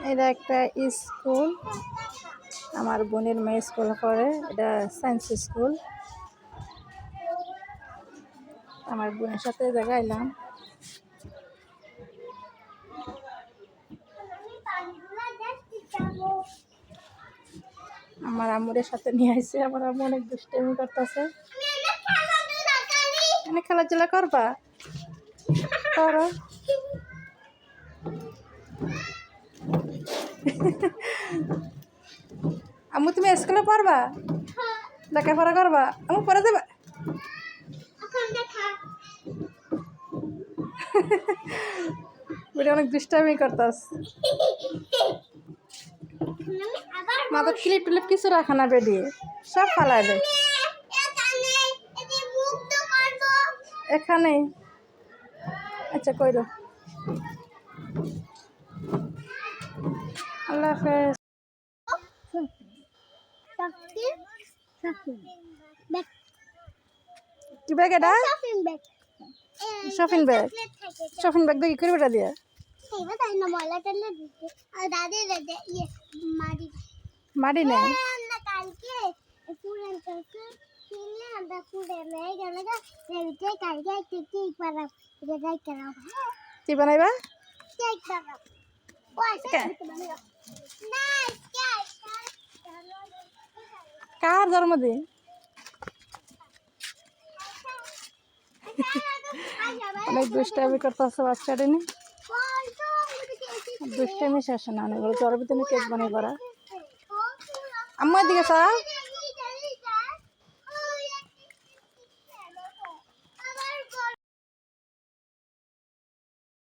এটা একটা স্কুল, আমার বোনের মেয়ে স্কুল করে। এটা সায়েন্স স্কুল। আমার বোনের সাথে দেখাইলাম। আমার আম্মুরের সাথে নিয়ে আসছে। আমার আম্মু অনেক দুষ্টামি করতেছে। এনে খেলাধুলা করবা? করো। আম্মু তুমি স্কুলে পড়বা? লেখাপড়া করবা? আম্মু পড়ে যাবা? অনেক দুষ্টামি করতাস। মাথার ক্লিপ টিলিপ কিছু রাখা না বেরিয়ে সব ফালাই দে এখানে। আচ্ছা কইরো। আল্লাহ হাফেজ। কি ব্যাগ এটা? Shopping bag. শপিং ব্যাগ দেখি করে বেটা দিয়া মাটি নেই। কি বানাইবা? কার জন্মদিন? অনেক দুষ্টামি করতেছে বাচ্চাটা নি। দুষ্টামি শেষ না, অনেক চরবিতে কেক বানাই করা। আম্মা দিকে